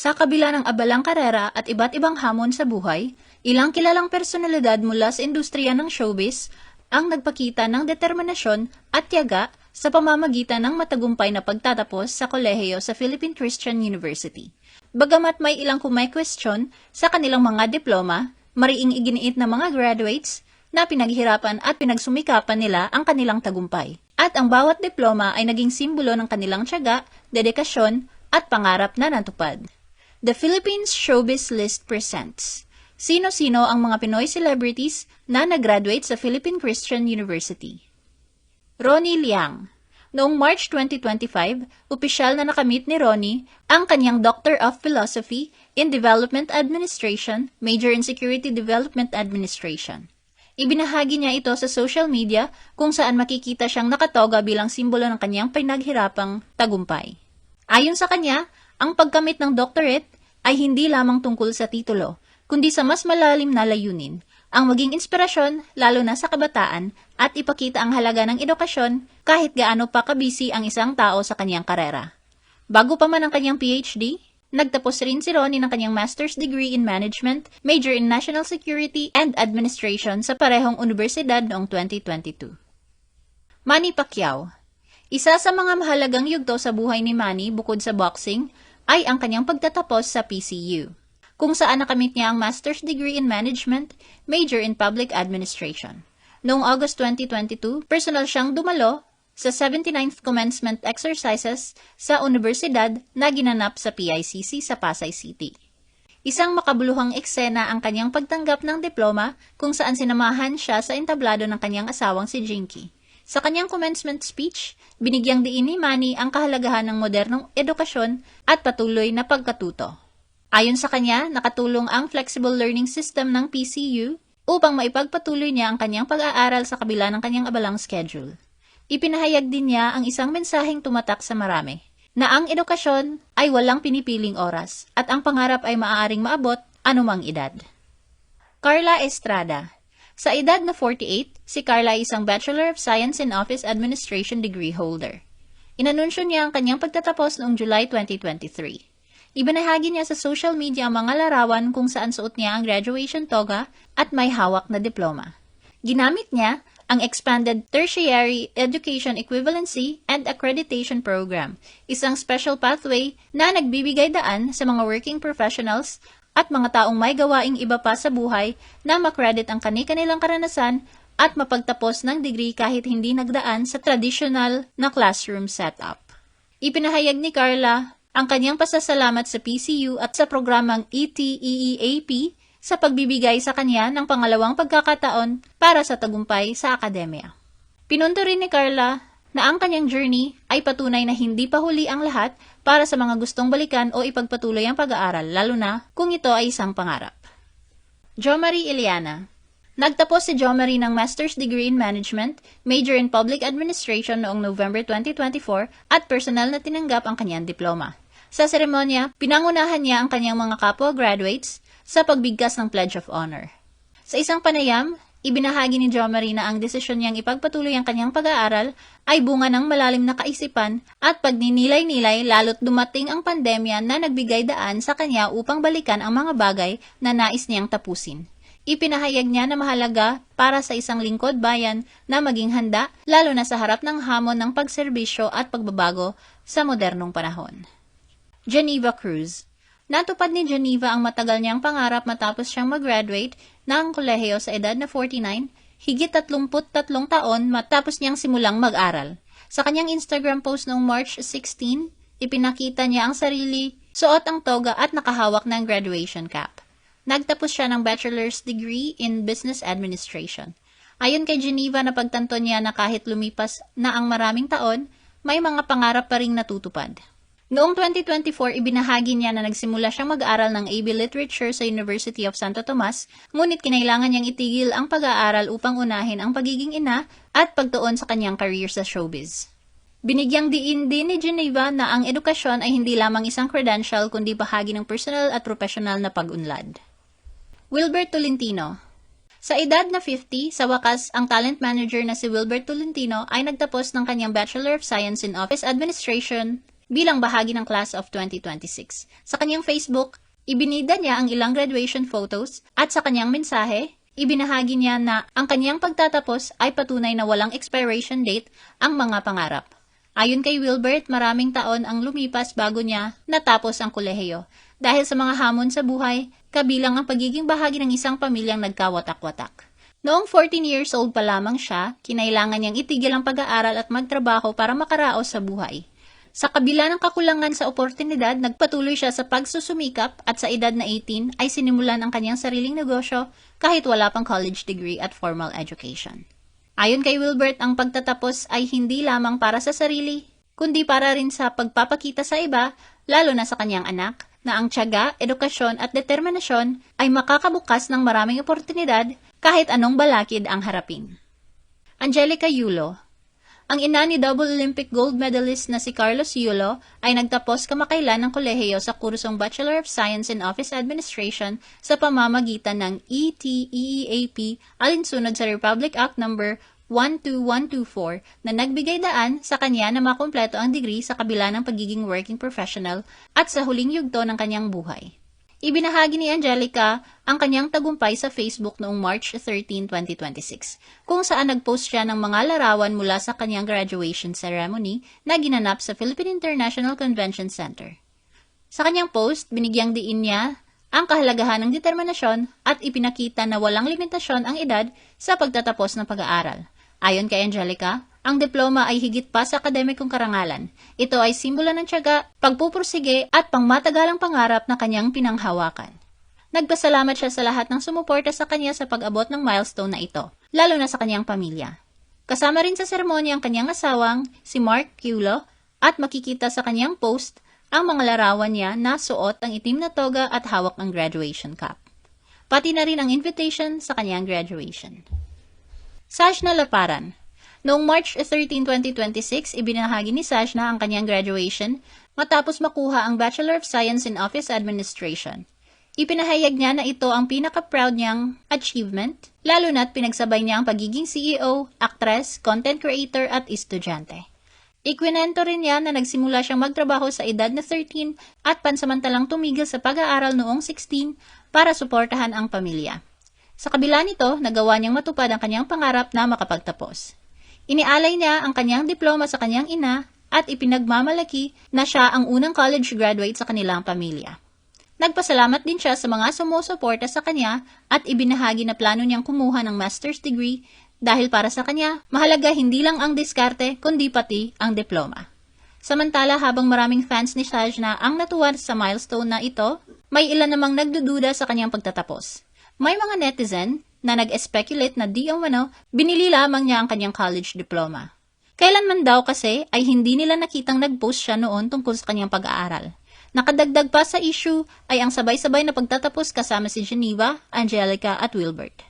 Sa kabila ng abalang karera at iba't ibang hamon sa buhay, ilang kilalang personalidad mula sa industriya ng showbiz ang nagpakita ng determinasyon at tiyaga sa pamamagitan ng matagumpay na pagtatapos sa kolehiyo sa Philippine Christian University. Bagamat may ilang kumay-question sa kanilang mga diploma, mariing iginiit na mga graduates na pinaghirapan at pinagsumikapan nila ang kanilang tagumpay. At ang bawat diploma ay naging simbolo ng kanilang tiyaga, dedikasyon, at pangarap na natupad. The Philippines Showbiz List presents: sino-sino ang mga Pinoy celebrities na nag-graduate sa Philippine Christian University? Ronnie Liang. Noong March 2025, opisyal na nakamit ni Ronnie ang kanyang Doctor of Philosophy in Development Administration, Major in Security Development Administration. Ibinahagi niya ito sa social media kung saan makikita siyang nakatoga bilang simbolo ng kanyang pinaghirapang tagumpay. Ayon sa kanya, ang pagkamit ng doctorate ay hindi lamang tungkol sa titulo, kundi sa mas malalim na layunin, ang maging inspirasyon lalo na sa kabataan at ipakita ang halaga ng edukasyon kahit gaano pa kabisi ang isang tao sa kanyang karera. Bago pa man ang kanyang PhD, nagtapos rin si Ronnie ng kanyang Master's Degree in Management, Major in National Security and Administration sa parehong universidad noong 2022. Manny Pacquiao. Isa sa mga mahalagang yugto sa buhay ni Manny bukod sa boxing ay ang kanyang pagtatapos sa PCU, kung saan nakamit niya ang Master's Degree in Management, Major in Public Administration. Noong August 2022, personal siyang dumalo sa 79th Commencement Exercises sa universidad na ginanap sa PICC sa Pasay City. Isang makabuluhang eksena ang kanyang pagtanggap ng diploma kung saan sinamahan siya sa entablado ng kanyang asawang si Jinky. Sa kanyang commencement speech, binigyang diin ni Manny ang kahalagahan ng modernong edukasyon at patuloy na pagkatuto. Ayon sa kanya, nakatulong ang flexible learning system ng PCU upang maipagpatuloy niya ang kanyang pag-aaral sa kabila ng kanyang abalang schedule. Ipinahayag din niya ang isang mensaheng tumatak sa marami, na ang edukasyon ay walang pinipiling oras at ang pangarap ay maaaring maabot anumang edad. Carla Estrada. Sa edad na 48, si Carla ay isang Bachelor of Science in Office Administration degree holder. Inanunsyo niya ang kanyang pagtatapos noong July 2023. Ibinahagi niya sa social media ang mga larawan kung saan suot niya ang graduation toga at may hawak na diploma. Ginamit niya ang Expanded Tertiary Education Equivalency and Accreditation Program, isang special pathway na nagbibigay daan sa mga working professionals at mga taong may gawaing iba pa sa buhay na makredit ang kani-kanilang karanasan at mapagtapos ng degree kahit hindi nagdaan sa traditional na classroom setup. Ipinahayag ni Carla ang kanyang pasasalamat sa PCU at sa programang ETEEAP sa pagbibigay sa kanya ng pangalawang pagkakataon para sa tagumpay sa akademya. Pinunto rin ni Carla na ang kanyang journey ay patunay na hindi pa huli ang lahat para sa mga gustong balikan o ipagpatuloy ang pag-aaral, lalo na kung ito ay isang pangarap. Jo Marie Iliana. Nagtapos si Jo Marie ng Master's Degree in Management, Major in Public Administration noong November 2024 at personal na tinanggap ang kanyang diploma. Sa seremonya, pinangunahan niya ang kanyang mga kapwa graduates sa pagbigkas ng Pledge of Honor. Sa isang panayam, ibinahagi ni Jo Marie na ang desisyon niyang ipagpatuloy ang kanyang pag-aaral ay bunga ng malalim na kaisipan at pagninilay-nilay lalo't dumating ang pandemya na nagbigay daan sa kanya upang balikan ang mga bagay na nais niyang tapusin. Ipinahayag niya na mahalaga para sa isang lingkod bayan na maging handa lalo na sa harap ng hamon ng pagserbisyo at pagbabago sa modernong panahon. Geneva Cruz. Natupad ni Geneva ang matagal niyang pangarap matapos siyang mag-graduate ng kolehiyo sa edad na 49, higit 33 taon matapos niyang simulang mag-aral. Sa kanyang Instagram post noong March 16, ipinakita niya ang sarili, suot ang toga at nakahawak ng graduation cap. Nagtapos siya ng Bachelor's Degree in Business Administration. Ayon kay Geneva, napagtanto niya na kahit lumipas na ang maraming taon, may mga pangarap pa ring natutupad. Noong 2024, ibinahagi niya na nagsimula siyang mag-aral ng AB Literature sa University of Santo Tomas, ngunit kinailangan niyang itigil ang pag-aaral upang unahin ang pagiging ina at pagtuon sa kanyang career sa showbiz. Binigyang diin din ni Geneva na ang edukasyon ay hindi lamang isang credential kundi bahagi ng personal at professional na pag-unlad. Wilbert Tolentino. Sa edad na 50, sa wakas, ang talent manager na si Wilbert Tolentino ay nagtapos ng kanyang Bachelor of Science in Office Administration bilang bahagi ng Class of 2026. Sa kanyang Facebook, ibinida niya ang ilang graduation photos at sa kanyang mensahe, ibinahagi niya na ang kanyang pagtatapos ay patunay na walang expiration date ang mga pangarap. Ayon kay Wilbert, maraming taon ang lumipas bago niya natapos ang kolehiyo. Dahil sa mga hamon sa buhay, kabilang ang pagiging bahagi ng isang pamilyang nagkawatak-watak. Noong 14 years old pa lamang siya, kinailangan niyang itigil ang pag-aaral at magtrabaho para makaraos sa buhay. Sa kabila ng kakulangan sa oportunidad, nagpatuloy siya sa pagsusumikap at sa edad na 18 ay sinimulan ang kanyang sariling negosyo kahit wala pang college degree at formal education. Ayon kay Wilbert, ang pagtatapos ay hindi lamang para sa sarili, kundi para rin sa pagpapakita sa iba, lalo na sa kanyang anak, na ang tiyaga, edukasyon at determinasyon ay makakabukas ng maraming oportunidad kahit anong balakid ang harapin. Angelica Yulo. Ang ina ni double Olympic gold medalist na si Carlos Yulo ay nagtapos kamakailan ng kolehiyo sa kursong Bachelor of Science in Office Administration sa pamamagitan ng ETEAP alinsunod sa Republic Act No. 12124 na nagbigay daan sa kanya na makumpleto ang degree sa kabila ng pagiging working professional at sa huling yugto ng kanyang buhay. Ibinahagi ni Angelica ang kanyang tagumpay sa Facebook noong March 13, 2026, kung saan nagpost siya ng mga larawan mula sa kanyang graduation ceremony na ginanap sa Philippine International Convention Center. Sa kanyang post, binigyang diin niya ang kahalagahan ng determinasyon at ipinakita na walang limitasyon ang edad sa pagtatapos ng pag-aaral. Ayon kay Angelica, ang diploma ay higit pa sa akademikong karangalan. Ito ay simbolo ng tiyaga, pagpupursige at pangmatagalang pangarap na kanyang pinanghawakan. Nagpasalamat siya sa lahat ng sumuporta sa kanya sa pag-abot ng milestone na ito, lalo na sa kanyang pamilya. Kasama rin sa seremonya ang kanyang asawang, si Mark Yulo, at makikita sa kanyang post ang mga larawan niya na suot ang itim na toga at hawak ang graduation cap. Pati na rin ang invitation sa kanyang graduation. Sajna Laparan. Noong March 13, 2026, ibinahagi ni Sajna ang kanyang graduation matapos makuha ang Bachelor of Science in Office Administration. Ipinahayag niya na ito ang pinaka-proud niyang achievement, lalo na't pinagsabay niya ang pagiging CEO, actress, content creator at estudyante. Ikwinento rin niya na nagsimula siyang magtrabaho sa edad na 13 at pansamantalang tumigil sa pag-aaral noong 16 para suportahan ang pamilya. Sa kabila nito, nagawa niyang matupad ang kanyang pangarap na makapagtapos. Inialay niya ang kanyang diploma sa kanyang ina at ipinagmamalaki na siya ang unang college graduate sa kanilang pamilya. Nagpasalamat din siya sa mga sumusuporta sa kanya at ibinahagi na plano niyang kumuha ng master's degree dahil para sa kanya, mahalaga hindi lang ang diskarte kundi pati ang diploma. Samantala, habang maraming fans ni Sajna ang natuwa sa milestone na ito, may ilan namang nagdududa sa kanyang pagtatapos. May mga netizen na nag-speculate na di umano, binili lamang niya ang kanyang college diploma. Kailanman daw kasi ay hindi nila nakitang nag-post siya noon tungkol sa kanyang pag-aaral. Nakadagdag pa sa issue ay ang sabay-sabay na pagtatapos kasama si Geneva, Angelica at Wilbert.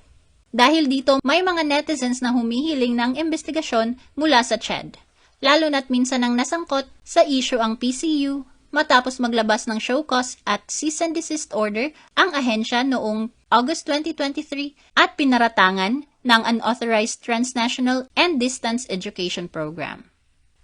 Dahil dito, may mga netizens na humihiling ng investigasyon mula sa CHED. Lalo na't minsan ang nasangkot sa issue ang PCU matapos maglabas ng show cause at cease and desist order ang ahensya noong August 2023 at pinaratangan ng Unauthorized Transnational and Distance Education Program.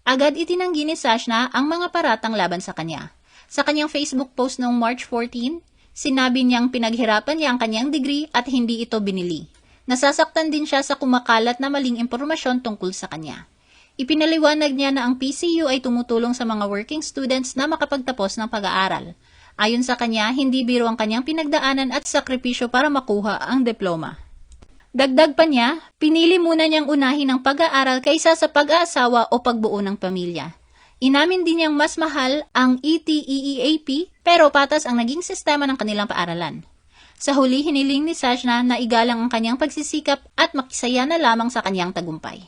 Agad itinanggi ni Sajna ang mga paratang laban sa kanya. Sa kanyang Facebook post noong March 14, sinabi niyang pinaghirapan niya ang kanyang degree at hindi ito binili. Nasasaktan din siya sa kumakalat na maling impormasyon tungkol sa kanya. Ipinaliwanag niya na ang PCU ay tumutulong sa mga working students na makapagtapos ng pag-aaral. Ayon sa kanya, hindi biro ang kanyang pinagdaanan at sakripisyo para makuha ang diploma. Dagdag pa niya, pinili muna niyang unahin ang pag-aaral kaysa sa pag-aasawa o pagbuo ng pamilya. Inamin din niyang mas mahal ang ETEAP pero patas ang naging sistema ng kanilang paaralan. Sa huli, hiniling ni Sajna na igalang ang kanyang pagsisikap at makisaya na lamang sa kanyang tagumpay.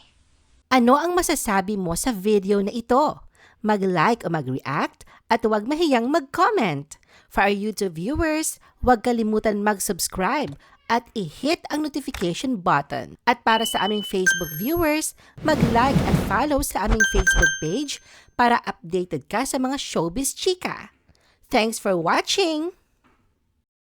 Ano ang masasabi mo sa video na ito? Mag-like o mag-react at huwag mahiyang mag-comment. For our YouTube viewers, huwag kalimutan mag-subscribe at i-hit ang notification button. At para sa aming Facebook viewers, mag-like at follow sa aming Facebook page para updated ka sa mga showbiz chika. Thanks for watching!